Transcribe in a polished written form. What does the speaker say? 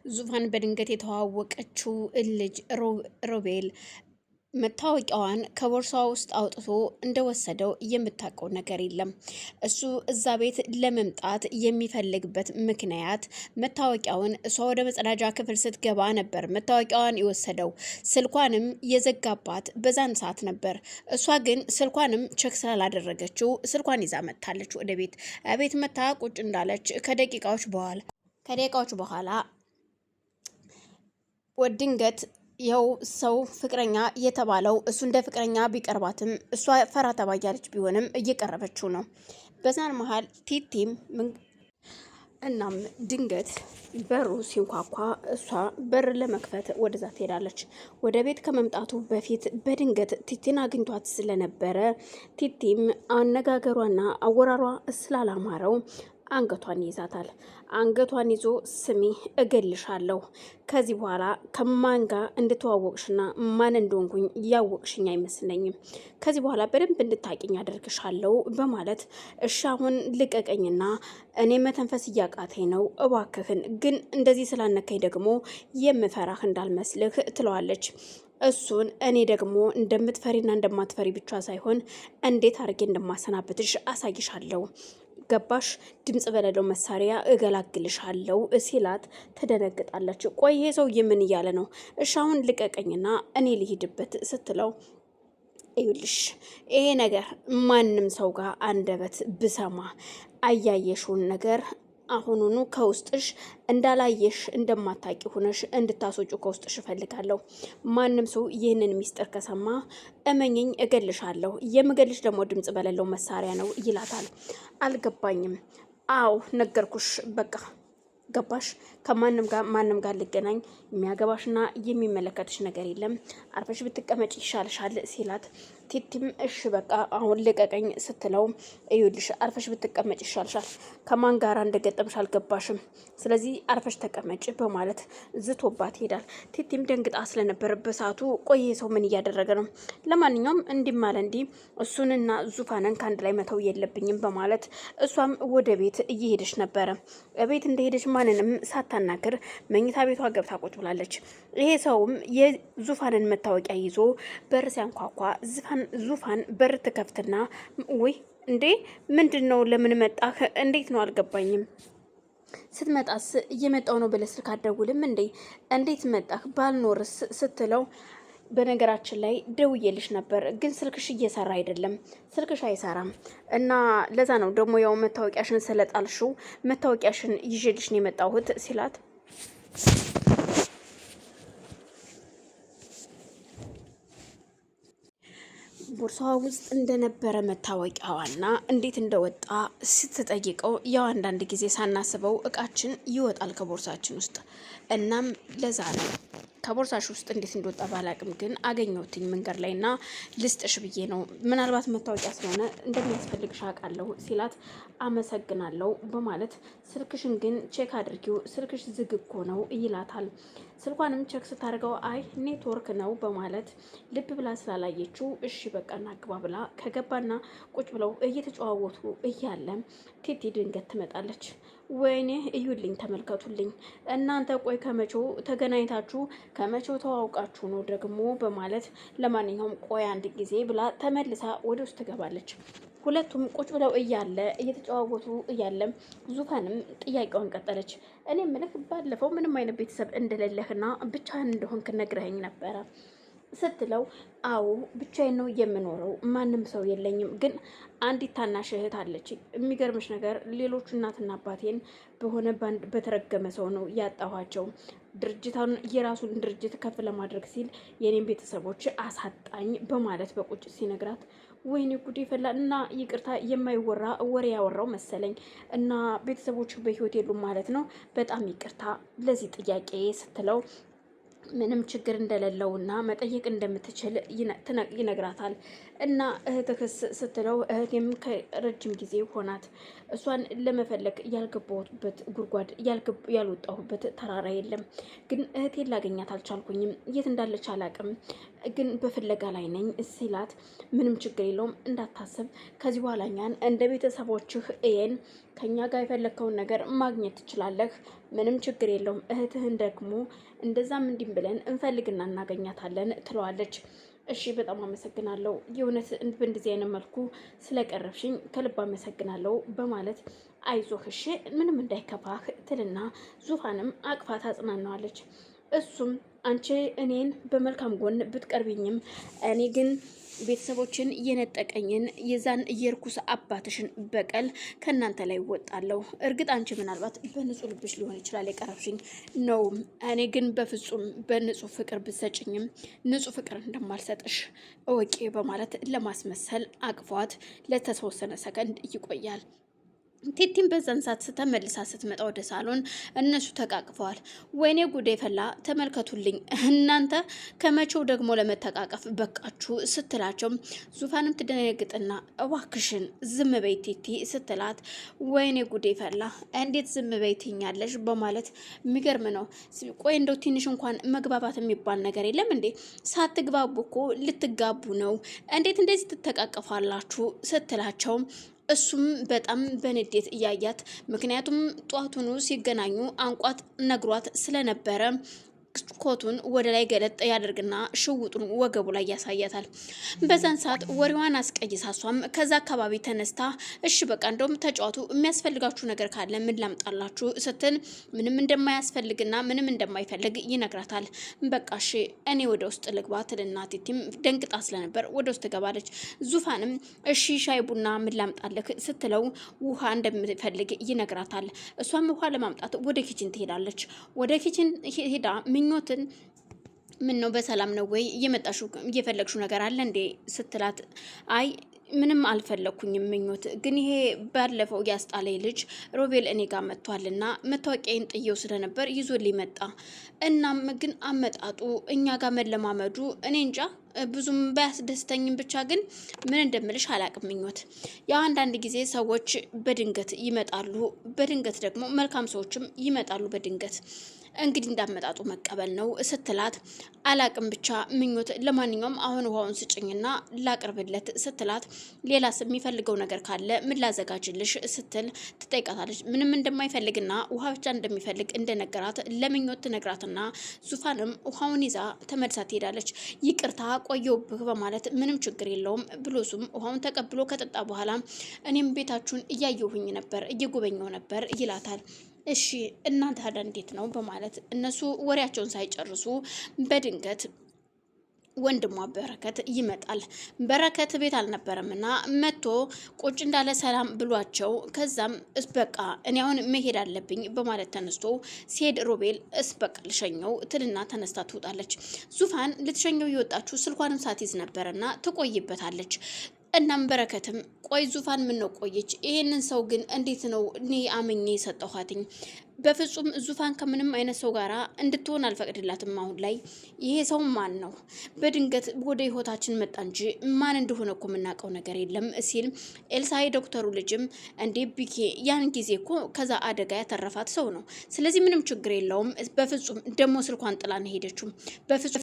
ዙፋን በድንገት የተዋወቀችው ልጅ ሮቤል መታወቂያዋን ከቦርሷ ውስጥ አውጥቶ እንደወሰደው የምታውቀው ነገር የለም። እሱ እዛ ቤት ለመምጣት የሚፈልግበት ምክንያት መታወቂያውን እሷ ወደ መጸዳጃ ክፍል ስትገባ ነበር መታወቂያዋን የወሰደው። ስልኳንም የዘጋባት በዛን ሰዓት ነበር። እሷ ግን ስልኳንም ቸክ ስላላደረገችው ስልኳን ይዛ መጥታለች ወደ ቤት። ቤት መታ ቁጭ እንዳለች ከደቂቃዎች በኋላ ድንገት ይኸው ሰው ፍቅረኛ የተባለው እሱ እንደ ፍቅረኛ ቢቀርባትም እሷ ፈራ ተባ እያለች ቢሆንም እየቀረበችው ነው። በዛን መሀል ቲቲም እናም ድንገት በሩ ሲንኳኳ እሷ በር ለመክፈት ወደዛ ትሄዳለች። ወደ ቤት ከመምጣቱ በፊት በድንገት ቲቲን አግኝቷት ስለነበረ ቲቲም አነጋገሯና አወራሯ ስላላማረው አንገቷን ይይዛታል። አንገቷን ይዞ ስሚ እገልሻለሁ፣ ከዚህ በኋላ ከማን ጋር እንድተዋወቅሽና ማን እንደሆንኩኝ እያወቅሽኝ አይመስለኝም። ከዚህ በኋላ በደንብ እንድታቂኝ አደርግሻለሁ በማለት እሺ አሁን ልቀቀኝና እኔ መተንፈስ እያቃተኝ ነው፣ እባክህን ግን እንደዚህ ስላነካኝ ደግሞ የምፈራህ እንዳልመስልህ ትለዋለች። እሱን እኔ ደግሞ እንደምትፈሪና እንደማትፈሪ ብቻ ሳይሆን እንዴት አድርጌ እንደማሰናብትሽ አሳይሻለሁ፣ ገባሽ? ድምጽ በሌለው መሳሪያ እገላግልሻለሁ ሲላት ትደነግጣለች። ቆይ ይሄ ሰውዬ ምን እያለ ነው? እሺ አሁን ልቀቀኝና እኔ ልሂድበት ስትለው ይኸውልሽ ይሄ ነገር ማንም ሰው ጋር አንደበት ብሰማ አያየሽውን ነገር አሁኑኑ ከውስጥሽ እንዳላየሽ እንደማታቂ ሆነሽ እንድታስወጪው ከውስጥሽ እፈልጋለሁ። ማንም ሰው ይህንን ሚስጥር ከሰማ እመኝኝ እገልሻለሁ። የምገልሽ ደግሞ ድምጽ በሌለው መሳሪያ ነው ይላታል። አልገባኝም። አዎ ነገርኩሽ፣ በቃ ገባሽ? ማንም ጋር ልገናኝ የሚያገባሽና የሚመለከትሽ ነገር የለም። አርፈሽ ብትቀመጭ ይሻልሻል ሲላት ቲቲም እሺ በቃ አሁን ልቀቀኝ ስትለው እዩልሽ አርፈሽ ብትቀመጭ ይሻልሻል፣ ከማን ጋር እንደገጠምሽ አልገባሽም፣ ስለዚህ አርፈሽ ተቀመጭ በማለት ዝቶባት ይሄዳል። ቲቲም ደንግጣ ስለነበር በሰዓቱ ቆየ ሰው ምን እያደረገ ነው? ለማንኛውም እንዲማለ እንዲህ እሱንና ዙፋንን ከአንድ ላይ መተው የለብኝም በማለት እሷም ወደ ቤት እየሄደች ነበረ። ቤት እንደሄደች ማንንም ሳታናግር መኝታ ቤቷ ገብታ ቁጭ ብላለች። ይሄ ሰውም የዙፋንን መታወቂያ ይዞ በር ሲያንኳኳ ዙፋን በር ትከፍትና ውይ እንዴ ምንድን ነው? ለምን መጣህ? እንዴት ነው? አልገባኝም። ስትመጣስ እየመጣው ነው ብለህ ስልክ አትደውልም እንዴ? እንዴት መጣህ? ባልኖርስ ስትለው በነገራችን ላይ ደውዬልሽ ነበር ግን ስልክሽ እየሰራ አይደለም፣ ስልክሽ አይሰራም እና ለዛ ነው ደግሞ ያው መታወቂያሽን ስለጣልሽው መታወቂያሽን ይዤልሽ ነው የመጣሁት ሲላት ቦርሳዋ ውስጥ እንደነበረ መታወቂያዋና እንዴት እንደወጣ ስትጠይቀው ያው አንዳንድ ጊዜ ሳናስበው እቃችን ይወጣል ከቦርሳችን ውስጥ። እናም ለዛ ነው ከቦርሳሽ ውስጥ እንዴት እንደወጣ ባላቅም ግን አገኘሁትኝ መንገድ ላይ እና ልስጥሽ ብዬ ነው፣ ምናልባት መታወቂያ ስለሆነ እንደሚያስፈልግሽ አውቃለሁ ሲላት አመሰግናለሁ በማለት ስልክሽን ግን ቼክ አድርጊው ስልክሽ ዝግ እኮ ነው ይላታል። ስልኳንም ቼክ ስታደርገው አይ ኔትወርክ ነው በማለት ልብ ብላ ስላላየችው እሺ በቃ እናግባ ብላ ከገባና ቁጭ ብለው እየተጨዋወቱ እያለ ቲቲ ድንገት ትመጣለች። ወይኔ እዩልኝ፣ ተመልከቱልኝ እናንተ ቆይ ከመቼው ተገናኝታችሁ ከመቼው ተዋውቃችሁ ነው ደግሞ በማለት ለማንኛውም ቆይ አንድ ጊዜ ብላ ተመልሳ ወደ ውስጥ ትገባለች። ሁለቱም ቁጭ ብለው እያለ እየተጨዋወቱ እያለ ዙፋንም ጥያቄዋን ቀጠለች። እኔ ምልክ ባለፈው ምንም አይነት ቤተሰብ እንደሌለህና ብቻህን እንደሆንክ ነግረኸኝ ነበረ ስትለው አዎ ብቻዬን ነው የምኖረው፣ ማንም ሰው የለኝም፣ ግን አንዲት ታናሽ እህት አለች። የሚገርምሽ ነገር ሌሎቹ እናትና አባቴን በተረገመ ሰው ነው ያጣኋቸው። ድርጅታን የራሱን ድርጅት ከፍ ለማድረግ ሲል የኔን ቤተሰቦች አሳጣኝ በማለት በቁጭት ሲነግራት ወይኔ ጉዴ ፈላ እና ይቅርታ የማይወራ ወሬ ያወራው መሰለኝ እና ቤተሰቦች በህይወት የሉም ማለት ነው፣ በጣም ይቅርታ ለዚህ ጥያቄ ስትለው ምንም ችግር እንደሌለውና መጠየቅ እንደምትችል ይነግራታል። እና እህትክስ ስትለው እህቴም ከረጅም ጊዜ ሆናት፣ እሷን ለመፈለግ ያልገባሁበት ጉድጓድ ያልወጣሁበት ተራራ የለም፣ ግን እህቴን ላገኛት አልቻልኩኝም፣ የት እንዳለች አላቅም፣ ግን በፍለጋ ላይ ነኝ ሲላት ምንም ችግር የለውም እንዳታስብ፣ ከዚህ በኋላ እኛን እንደ ቤተሰቦችህ እየን ከኛ ጋር የፈለግከውን ነገር ማግኘት ትችላለህ ምንም ችግር የለውም እህትህን ደግሞ እንደዛም እንዲም ብለን እንፈልግና እናገኛታለን ትለዋለች። እሺ በጣም አመሰግናለሁ የእውነት በእንደዚህ አይነት መልኩ ስለቀረብሽኝ ከልብ አመሰግናለሁ በማለት አይዞህ እሺ ምንም እንዳይከፋህ ትልና ዙፋንም አቅፋ ታጽናናዋለች። እሱም አንቺ እኔን በመልካም ጎን ብትቀርቢኝም እኔ ግን ቤተሰቦችን የነጠቀኝን የዛን የርኩስ አባትሽን በቀል ከእናንተ ላይ ወጣለሁ። እርግጥ አንቺ ምናልባት በንጹህ ልብሽ ሊሆን ይችላል የቀረብሽኝ ነው። እኔ ግን በፍጹም በንጹህ ፍቅር ብትሰጭኝም ንጹህ ፍቅር እንደማልሰጥሽ እወቂ በማለት ለማስመሰል አቅፏት ለተወሰነ ሰከንድ ይቆያል። ቲቲም በዛን ሰዓት ተመልሳ ስትመጣ ወደ ሳሎን እነሱ ተቃቅፈዋል። ወይኔ ጉዴ ፈላ ተመልከቱልኝ እናንተ ከመቼው ደግሞ ለመተቃቀፍ በቃችሁ ስትላቸው ዙፋንም ትደነግጥና እባክሽን ዝም በይ ቲቲ ስትላት ወይኔ ጉዴ ፈላ እንዴት ዝም በይ ትኛለሽ በማለት የሚገርም ነው። ቆይ እንደው ትንሽ እንኳን መግባባት የሚባል ነገር የለም እንዴ? ሳትግባቡ እኮ ልትጋቡ ነው እንዴት እንደዚህ ትተቃቀፋላችሁ ስትላቸው እሱም በጣም በንዴት እያያት ምክንያቱም ጧቱኑ ሲገናኙ አንቋት ነግሯት ስለነበረ ኮቱን ወደ ላይ ገለጥ ያደርግና ሽውጡን ወገቡ ላይ ያሳያታል። በዛን ሰዓት ወሬዋን አስቀይሳ እሷም ከዛ አካባቢ ተነስታ እሺ በቃ እንደውም ተጫዋቱ የሚያስፈልጋችሁ ነገር ካለ ምን ላምጣላችሁ ስትል ምንም እንደማያስፈልግና ምንም እንደማይፈልግ ይነግራታል። በቃ እሺ እኔ ወደ ውስጥ ልግባ ትልና ቲቲም ደንግጣ ስለነበር ወደ ውስጥ ትገባለች። ዙፋንም እሺ ሻይ ቡና ምን ላምጣልህ ስትለው ውሃ እንደምትፈልግ ይነግራታል። እሷም ውሃ ለማምጣት ወደ ኪችን ትሄዳለች። ወደ ኪችን ሄዳ ምኞትን ምን ነው በሰላም ነው ወይ እየመጣሽው እየፈለግሽው ነገር አለ እንዴ ስትላት አይ ምንም አልፈለኩኝም ምኞት ግን ይሄ ባለፈው ያስጣለኝ ልጅ ሮቤል እኔ ጋር መጥቷልና መታወቂያዬን ጥየው ስለነበር ይዞልኝ መጣ። እናም ግን አመጣጡ እኛ ጋር መለማመዱ እኔ እንጃ ብዙም ባያስደስተኝም ብቻ ግን ምን እንደምልሽ አላቅም ምኞት። ያው አንዳንድ ጊዜ ሰዎች በድንገት ይመጣሉ፣ በድንገት ደግሞ መልካም ሰዎችም ይመጣሉ በድንገት እንግዲህ እንዳመጣጡ መቀበል ነው ስትላት አላቅም ብቻ ምኞት ለማንኛውም አሁን ውሃውን ስጭኝና ላቅርብለት ስትላት ሌላስ የሚፈልገው ነገር ካለ ምን ላዘጋጅልሽ ስትል ትጠይቃታለች። ምንም እንደማይፈልግና ውሃ ብቻ እንደሚፈልግ እንደነገራት ለምኞት ትነግራትና ዙፋንም ውሃውን ይዛ ተመልሳ ትሄዳለች። ይቅርታ ቆየውብህ በማለት ምንም ችግር የለውም ብሎሱም ውሃውን ተቀብሎ ከጠጣ በኋላ እኔም ቤታችሁን እያየሁኝ ነበር እየጎበኘው ነበር ይላታል። እሺ እናንተ ታዲያ እንዴት ነው በማለት እነሱ ወሬያቸውን ሳይጨርሱ በድንገት ወንድሟ በረከት ይመጣል። በረከት ቤት አልነበረምና መጥቶ ቁጭ እንዳለ ሰላም ብሏቸው ከዛም በቃ እኔ አሁን መሄድ አለብኝ በማለት ተነስቶ ሲሄድ ሮቤል በቃ ልሸኘው ትልና ተነስታ ትወጣለች። ዙፋን ልትሸኘው የወጣችሁ ስልኳንም ሳትይዝ ነበርና ትቆይበታለች። እናም በረከትም ቆይ ዙፋን ምን ነው ቆየች? ይሄንን ሰው ግን እንዴት ነው እኔ አምኜ የሰጠኋትኝ? በፍጹም ዙፋን ከምንም አይነት ሰው ጋራ እንድትሆን አልፈቅድላትም። አሁን ላይ ይሄ ሰው ማን ነው? በድንገት ወደ ህይወታችን መጣ እንጂ ማን እንደሆነ እኮ የምናውቀው ነገር የለም ሲል ኤልሳይ ዶክተሩ ልጅም እንዴ ቢኬ ያን ጊዜ እኮ ከዛ አደጋ ያተረፋት ሰው ነው። ስለዚህ ምንም ችግር የለውም። በፍጹም ደግሞ ስልኳን ጥላ ነው ሄደችው። በፍጹም